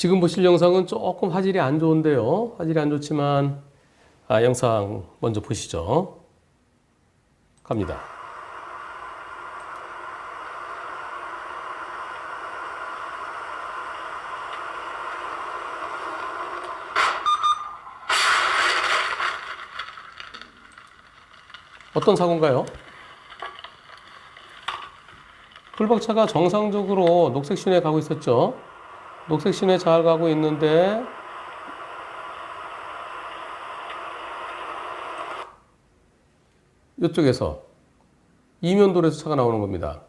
지금 보실 영상은 조금 화질이 안 좋은데요. 화질이 안 좋지만 영상 먼저 보시죠. 갑니다. 어떤 사고인가요? 풀박차가 정상적으로 녹색 신호에 가고 있었죠. 녹색 신호에 잘 가고 있는데 이쪽에서 이면도로에서 차가 나오는 겁니다.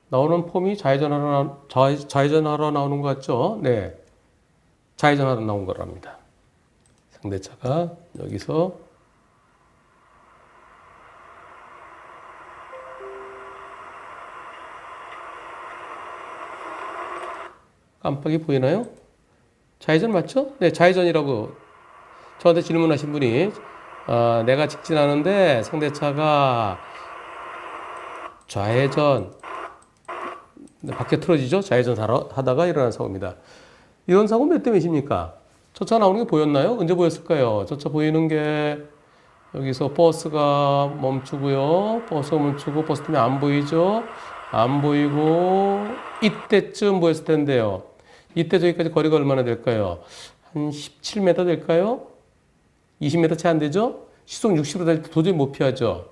나오는 폼이 좌회전하러 나오는 것 같죠? 네. 좌회전하러 나온 거랍니다. 상대차가 여기서 깜빡이 보이나요? 좌회전 맞죠? 네, 좌회전이라고 저한테 질문하신 분이 내가 직진하는데 상대차가 좌회전 밖에 틀어지죠? 좌회전 하다가 일어난 사고입니다. 이런 사고 몇 대 몇입니까? 저 차 나오는 게 보였나요? 언제 보였을까요? 저 차 보이는 게 여기서 버스가 멈추고요. 버스가 멈추고 버스 때문에 안 보이죠? 안 보이고 이때쯤 보였을 텐데요. 이때 저기까지 거리가 얼마나 될까요? 한 17m 될까요? 20m 채 안 되죠? 시속 60으로 될 때 도저히 못 피하죠.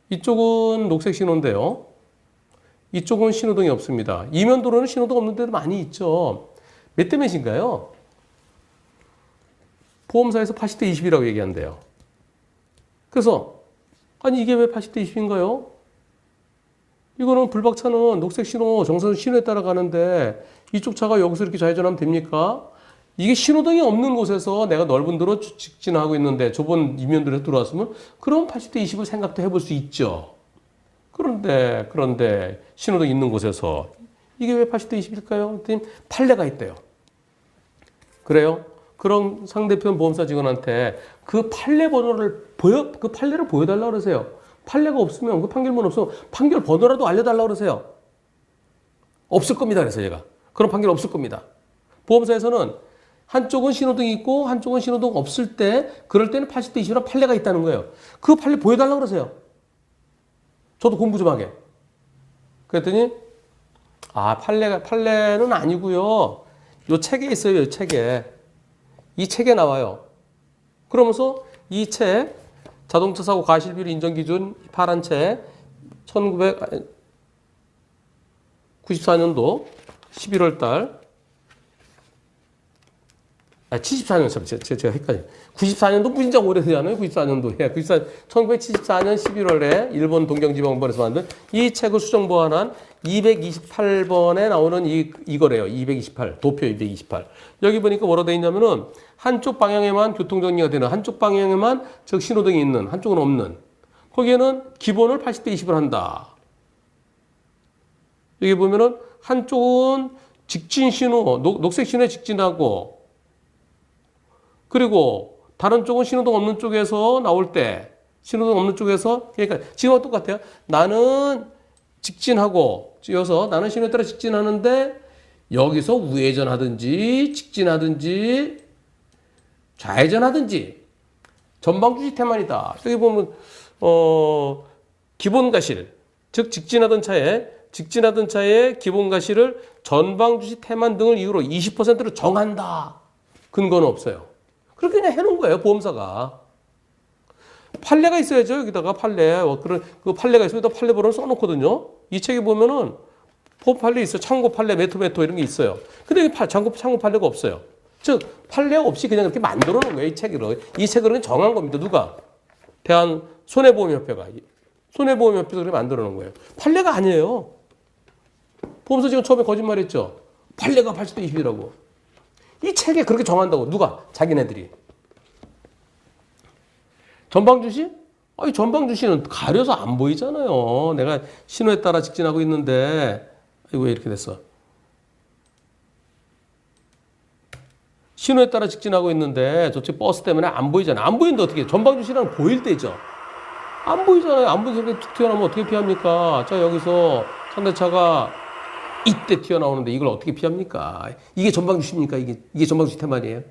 이쪽은 녹색 신호인데요. 이쪽은 신호등이 없습니다. 이면도로는 신호등 없는 데도 많이 있죠. 몇 대 몇인가요? 보험사에서 80대 20이라고 얘기한대요. 그래서 아니 이게 왜 80대 20인가요? 이거는 불박차는 녹색 신호, 정상 신호에 따라 가는데 이쪽 차가 여기서 이렇게 좌회전하면 됩니까? 이게 신호등이 없는 곳에서 내가 넓은 도로 직진하고 있는데 좁은 이면도로에 들어왔으면 그럼 80대 20을 생각도 해볼 수 있죠. 그런데 신호등 있는 곳에서 이게 왜 80대 20일까요? 그랬더니 판례가 있대요. 그래요? 그럼 상대편 보험사 직원한테 그 판례 번호를 그 판례를 보여달라고 그러세요. 판례가 없으면 그 판결문 없으면 판결 번호라도 알려달라고 그러세요. 없을 겁니다. 그래서 얘가 그런 판결 없을 겁니다. 보험사에서는 한쪽은 신호등이 있고 한쪽은 신호등 없을 때 그럴 때는 80대 20이라 판례가 있다는 거예요. 그 판례 보여달라고 그러세요. 저도 공부 좀 하게. 그랬더니 판례는 아니고요. 요 책에 있어요. 이 책에. 이 책에 나와요. 그러면서 이 책 자동차 사고 과실비율 인정 기준 파란 책 1994년도 11월 달 74년 제가 헷갈려요. 94년도 무진장 오래되잖아요. 94년도. 1974년 11월에 일본 동경지방법원에서 만든 이 책을 수정 보완한 228번에 나오는 이거래요. 228. 도표 228. 여기 보니까 뭐라고 되어 있냐면은 한쪽 방향에만 교통정리가 되는 한쪽 방향에만 즉 신호등이 있는 한쪽은 없는 거기에는 기본을 80대 20을 한다. 여기 보면은 한쪽은 직진 신호, 녹색 신호에 직진하고 그리고 다른 쪽은 신호등 없는 쪽에서 나올 때 신호등 없는 쪽에서 그러니까 지금과 똑같아요. 나는 직진하고 이어서 나는 신호에 따라 직진하는데 여기서 우회전하든지 직진하든지 좌회전하든지 전방주시 태만이다. 여기 보면 기본 가실 즉 직진하던 차의 기본 가실을 전방주시 태만 등을 이유로 20%로 정한다. 근거는 없어요. 그렇게 그냥 해놓은 거예요, 보험사가. 판례가 있어야죠, 여기다가 판례. 그 판례가 있으면 판례 번호를 써놓거든요. 이 책에 보면은 보험 판례 있어요. 참고 판례, 메토 이런 게 있어요. 근데 여기 참고 판례가 없어요. 즉, 판례 없이 그냥 이렇게 만들어 놓은 거예요, 이 책으로. 이 책으로는 정한 겁니다. 누가? 대한 손해보험협회가. 손해보험협회에서 그렇게 만들어 놓은 거예요. 판례가 아니에요. 보험사 지금 처음에 거짓말 했죠. 판례가 80대 20이라고. 이 책에 그렇게 정한다고. 누가? 자기네들이. 전방주시? 아니, 전방주시는 가려서 안 보이잖아요. 내가 신호에 따라 직진하고 있는데, 이거 왜 이렇게 됐어? 신호에 따라 직진하고 있는데, 저쪽 버스 때문에 안 보이잖아요. 안 보이는데 어떻게? 전방주시는 보일 때죠. 안 보이잖아요. 안 보이서 이렇게 툭 튀어나오면 어떻게 피합니까? 자, 여기서 상대차가 이때 튀어나오는데 이걸 어떻게 피합니까? 이게 전방주시입니까? 이게 전방주시 테마리에요.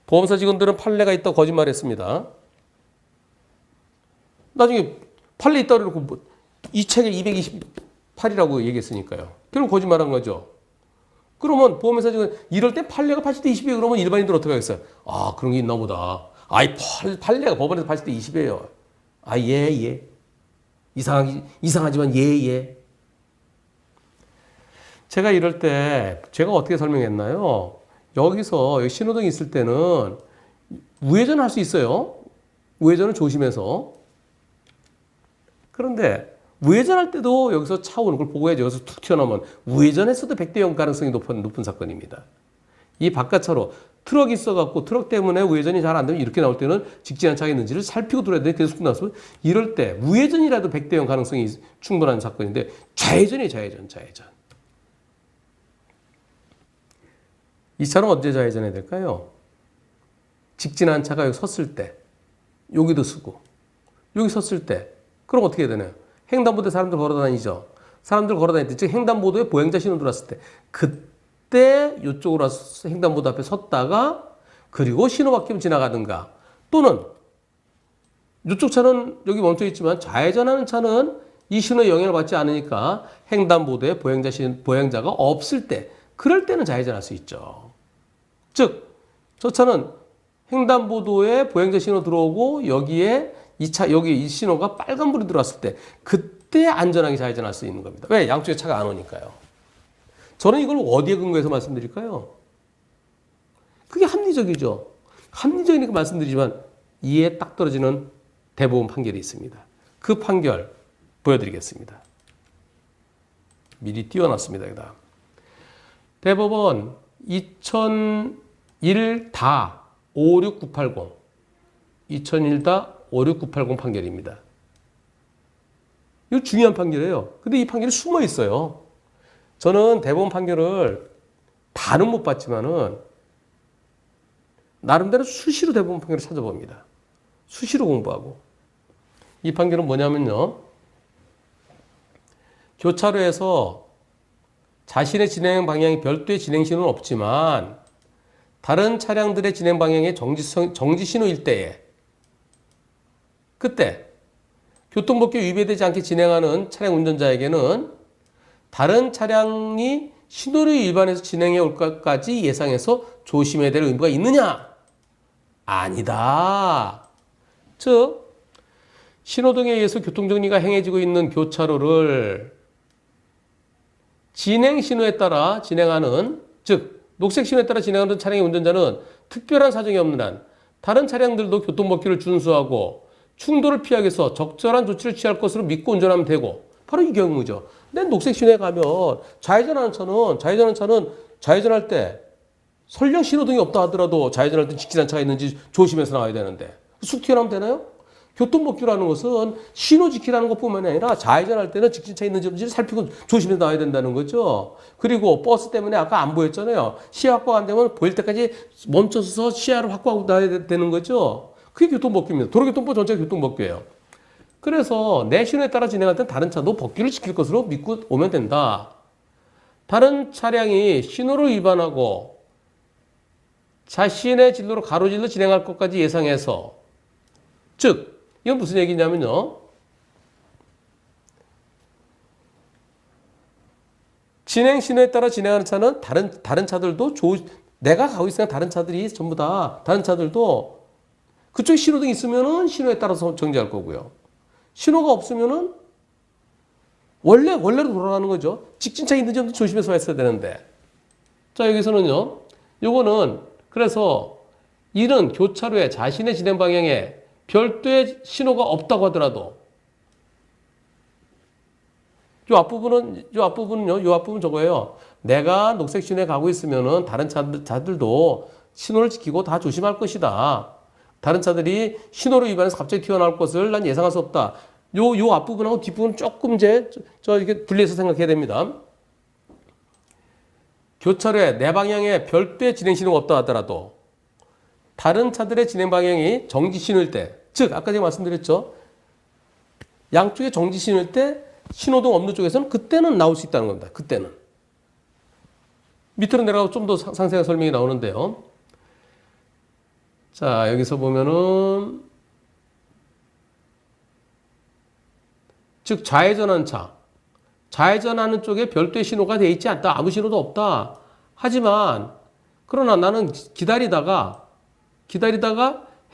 보험사 직원들은 판례가 있다고 거짓말했습니다. 나중에 판례 있다고 그래놓고 이 책에 228이라고 얘기했으니까요. 결국 거짓말한 거죠. 그러면 보험회사 직원 이럴 때 판례가 80대 20이에요. 그러면 일반인들 어떻게 하겠어요? 아, 그런 게 있나 보다. 아이, 판례가 법원에서 80대 20이에요. 아, 예. 이상하지만 예. 제가 이럴 때 제가 어떻게 설명했나요? 여기 신호등이 있을 때는 우회전 할 수 있어요. 우회전을 조심해서. 그런데 우회전할 때도 여기서 차 오는 걸 보고 해야지. 여기서 툭 튀어나오면 우회전했어도 100대 0 가능성이 높은 사건입니다. 이 바깥차로 트럭이 있어갖고 트럭 때문에 우회전이 잘 안 되면 이렇게 나올 때는 직진한 차가 있는지를 살피고 들어야 돼. 계속 나왔으면 이럴 때 우회전이라도 100대 0 가능성이 충분한 사건인데 좌회전이에요. 좌회전. 이 차는 언제 좌회전해야 될까요? 직진한 차가 여기 섰을 때, 여기도 쓰고, 여기 섰을 때, 그럼 어떻게 해야 되나요? 횡단보도에 사람들 걸어다니죠. 사람들 걸어다닐 때, 즉 횡단보도에 보행자 신호 들어왔을 때, 그때 이쪽으로 와서 횡단보도 앞에 섰다가 그리고 신호 바뀌면 지나가든가, 또는 이쪽 차는 여기 멈춰 있지만 좌회전하는 차는 이 신호에 영향을 받지 않으니까 횡단보도에 보행자가 없을 때, 그럴 때는 좌회전할 수 있죠. 즉, 저 차는 횡단보도에 보행자 신호 들어오고 여기에 여기 이 신호가 빨간불이 들어왔을 때 그때 안전하게 좌회전할 수 있는 겁니다. 왜? 양쪽에 차가 안 오니까요. 저는 이걸 어디에 근거해서 말씀드릴까요? 그게 합리적이죠. 합리적이니까 말씀드리지만 이에 딱 떨어지는 대법원 판결이 있습니다. 그 판결 보여드리겠습니다. 미리 띄워놨습니다. 그다음 대법원 2001-56980 2001-56980 판결입니다. 이거 중요한 판결이에요. 근데 이 판결이 숨어 있어요. 저는 대법원 판결을 다는 못 봤지만은 나름대로 수시로 대법원 판결을 찾아봅니다. 수시로 공부하고. 이 판결은 뭐냐면요. 교차로에서 자신의 진행 방향이 별도의 진행 신호는 없지만 다른 차량들의 진행 방향의 정지 신호일 때에 그때 교통법규 위배되지 않게 진행하는 차량 운전자에게는 다른 차량이 신호를 위반해서 진행해 올 것까지 예상해서 조심해야 될 의무가 있느냐? 아니다. 즉 신호등에 의해서 교통정리가 행해지고 있는 교차로를 진행 신호에 따라 진행하는, 즉 녹색 신호에 따라 진행하는 차량의 운전자는 특별한 사정이 없는 한 다른 차량들도 교통법규를 준수하고 충돌을 피하기 위해서 적절한 조치를 취할 것으로 믿고 운전하면 되고, 바로 이 경우죠. 근데 녹색 신호에 가면 좌회전하는 차는 좌회전할 때 설령 신호등이 없다 하더라도 좌회전할 때 직진한 차가 있는지 조심해서 나와야 되는데 쑥 튀어나오면 되나요? 교통법규라는 것은 신호 지키라는 것뿐만 아니라 좌회전할 때는 직진차 있는지 없는지 살피고 조심해서 나와야 된다는 거죠. 그리고 버스 때문에 아까 안 보였잖아요. 시야 확보가 안 되면 보일 때까지 멈춰서 시야를 확보하고 나와야 되는 거죠. 그게 교통법규입니다. 도로교통법 전체가 교통법규예요. 그래서 내 신호에 따라 진행할 땐 다른 차도 법규를 지킬 것으로 믿고 오면 된다. 다른 차량이 신호를 위반하고 자신의 진로로 가로질러 진행할 것까지 예상해서, 즉 이건 무슨 얘기냐면요. 진행 신호에 따라 진행하는 차는 다른 차들도 내가 가고 있으니까 다른 차들이 전부 다 다른 차들도 그쪽에 신호등이 있으면은 신호에 따라서 정지할 거고요. 신호가 없으면은 원래로 돌아가는 거죠. 직진차 있는지 없는지 조심해서 했어야 되는데. 자, 여기서는요. 요거는 그래서 이는 교차로에 자신의 진행 방향에 별도의 신호가 없다고 하더라도 요 앞부분 저거예요. 내가 녹색 신호에 가고 있으면은 다른 차들도 신호를 지키고 다 조심할 것이다. 다른 차들이 신호를 위반해서 갑자기 튀어나올 것을 난 예상할 수 없다. 요 앞부분하고 뒷부분 조금 이렇게 분리해서 생각해야 됩니다. 교차로에 내 방향에 별도의 진행 신호가 없다 하더라도 다른 차들의 진행 방향이 정지 신호일 때, 즉 아까 제가 말씀드렸죠. 양쪽에 정지 신호일 때 신호등 없는 쪽에서는 그때는 나올 수 있다는 겁니다. 그때는. 밑으로 내려가고 좀 더 상세한 설명이 나오는데요. 자, 여기서 보면은 즉 좌회전한 차. 좌회전하는 쪽에 별도의 신호가 돼 있지 않다. 아무 신호도 없다. 하지만 그러나 나는 기다리다가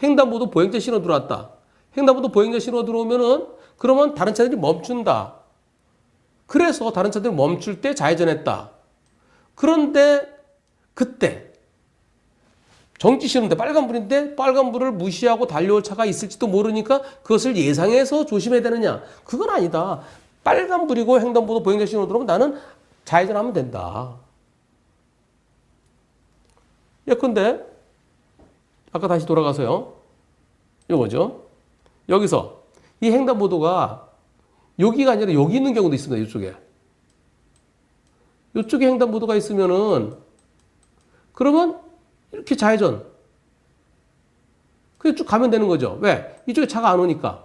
횡단보도 보행자 신호 들어왔다. 횡단보도 보행자 신호 들어오면은 그러면 다른 차들이 멈춘다. 그래서 다른 차들이 멈출 때 좌회전했다. 그런데 그때 정지 신호인데 빨간불인데 빨간불을 무시하고 달려올 차가 있을지도 모르니까 그것을 예상해서 조심해야 되느냐? 그건 아니다. 빨간불이고 횡단보도 보행자 신호 들어오면 나는 좌회전하면 된다. 예컨대 아까 다시 돌아가서요. 이거죠. 여기서 이 횡단보도가 여기가 아니라 여기 있는 경우도 있습니다. 이쪽에. 이쪽에 횡단보도가 있으면은 그러면 이렇게 좌회전. 그냥 쭉 가면 되는 거죠. 왜? 이쪽에 차가 안 오니까.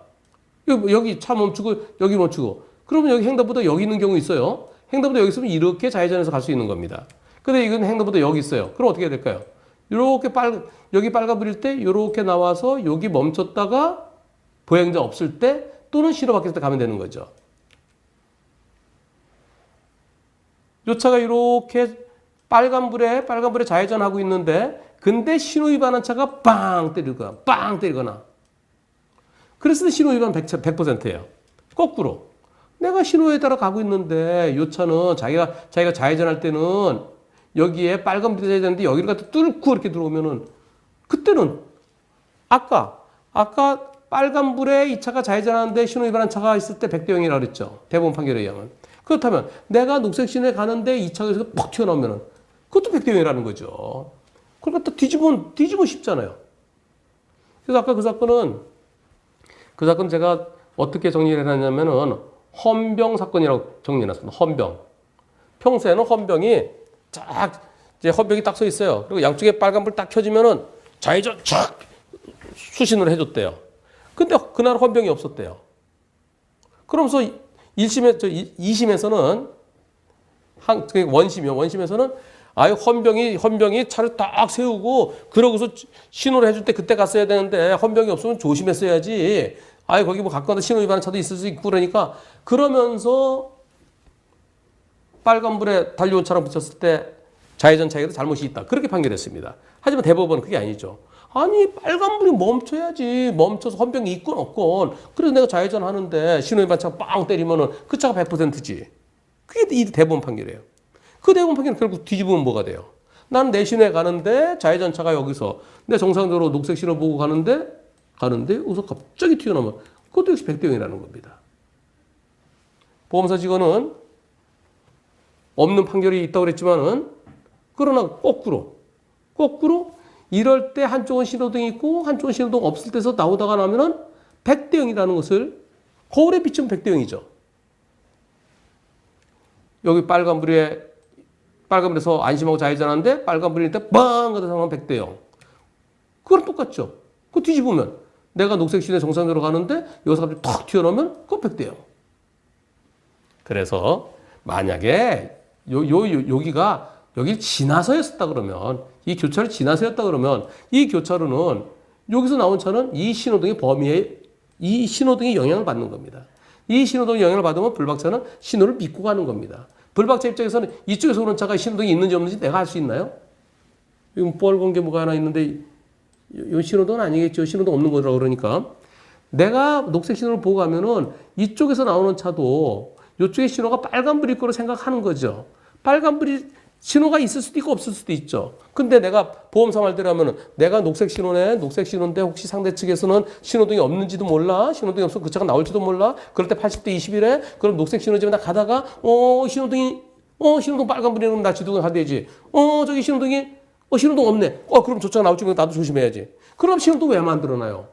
여기 차 멈추고 여기 멈추고. 그러면 여기 횡단보도 여기 있는 경우 있어요. 횡단보도 여기 있으면 이렇게 좌회전해서 갈 수 있는 겁니다. 근데 이건 횡단보도 여기 있어요. 그럼 어떻게 해야 될까요? 여기 빨간불일 때 이렇게 나와서 여기 멈췄다가 보행자 없을 때 또는 신호 바뀌었을 때 가면 되는 거죠. 이 차가 이렇게 빨간불에 좌회전하고 있는데 근데 신호 위반한 차가 빵 때리거나 그랬을 때 신호 위반 100%예요. 거꾸로 내가 신호에 따라 가고 있는데 이 차는 자기가 좌회전할 때는 여기에 빨간불이 돼야 되는데 여기를 갖다 뚫고 이렇게 들어오면은 그때는 아까 빨간불에 이 차가 좌회전하는데 신호 위반한 차가 있을 때 100대 0이라고 그랬죠. 대법원 판결에 의하면. 그렇다면 내가 녹색 신호에 가는데 이 차가 여기서 퍽 튀어나오면은 그것도 100대 0이라는 거죠. 그러니까 또 뒤집으면 쉽잖아요. 그래서 아까 그 사건 제가 어떻게 정리를 해놨냐면은 헌병 사건이라고 정리해놨습니다. 헌병. 평소에는 헌병이 이제 헌병이 딱 서 있어요. 그리고 양쪽에 빨간불 딱 켜지면은 좌회전 촥 수신을 해줬대요. 근데 그날 헌병이 없었대요. 그러면서 2심에서는 원심에서는 아유 헌병이 차를 딱 세우고 그러고서 신호를 해줄 때 그때 갔어야 되는데 헌병이 없으면 조심했어야지. 아유 거기 뭐 가까운데 신호 위반한 차도 있을 수 있고 그러면서 빨간불에 달려온 차랑 붙였을 때 좌회전 차에도 잘못이 있다. 그렇게 판결했습니다. 하지만 대법원은 그게 아니죠. 아니 빨간불이 멈춰야지. 멈춰서 헌병이 있건 없건. 그래서 내가 좌회전하는데 신호 위반 차가 빵 때리면은 그 차가 100%지. 그게 이 대법원 판결이에요. 그 대법원 판결은 결국 뒤집으면 뭐가 돼요? 나는 내 신호에 가는데 좌회전 차가 여기서 내 정상적으로 녹색 신호 보고 가는데 여기서 갑자기 튀어나오면 그것도 역시 100대 0이라는 겁니다. 보험사 직원은 없는 판결이 있다고 그랬지만은 그러나 거꾸로 이럴 때 한쪽은 신호등이 있고 한쪽은 신호등 없을 때서 나오다가 나면은 100대 0이라는 것을 거울에 비추면 100대 0이죠. 여기 빨간불에서 안심하고 좌회전하는데 빨간불일 때 빵! 하다 상황은 100대 0. 그거랑 똑같죠. 그거 뒤집으면 내가 녹색 신호에 정상적으로 가는데 여기서 갑자기 탁 튀어나오면 그거 100대 0. 그래서 만약에 여길 지나서였다 그러면 이 교차를 지나서였다 그러면 이 교차로는 여기서 나온 차는 이 신호등의 범위에 이 신호등이 영향을 받는 겁니다. 이 신호등이 영향을 받으면 불박차는 신호를 믿고 가는 겁니다. 불박차 입장에서는 이쪽에서 오는 차가 신호등이 있는지 없는지 내가 알 수 있나요? 이건 빨간 게 뭐가 하나 있는데 이 신호등은 아니겠죠. 신호등 없는 거라고 그러니까 내가 녹색 신호를 보고 가면은 이쪽에서 나오는 차도 이쪽에 신호가 빨간불일 거로 생각하는 거죠. 빨간불이 신호가 있을 수도 있고 없을 수도 있죠. 근데 내가 보험사 말대로 하면은 내가 녹색 신호인데 혹시 상대 측에서는 신호등이 없는지도 몰라. 신호등이 없으면 그 차가 나올지도 몰라. 그럴 때 80대 20이래. 그럼 녹색 신호지만 나 가다가 신호등 빨간불이면 나 지도가 가야 되지. 저기 신호등 없네. 그럼 저 차가 나올지 나도 조심해야지. 그럼 신호등 왜 만들어놔요?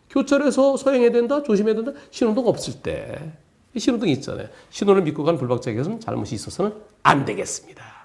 교차로에서 서행해야 된다. 조심해야 된다. 신호등 없을 때. 신호등이 있잖아요. 신호를 믿고 간 불박자에게서는 잘못이 있어서는 안 되겠습니다.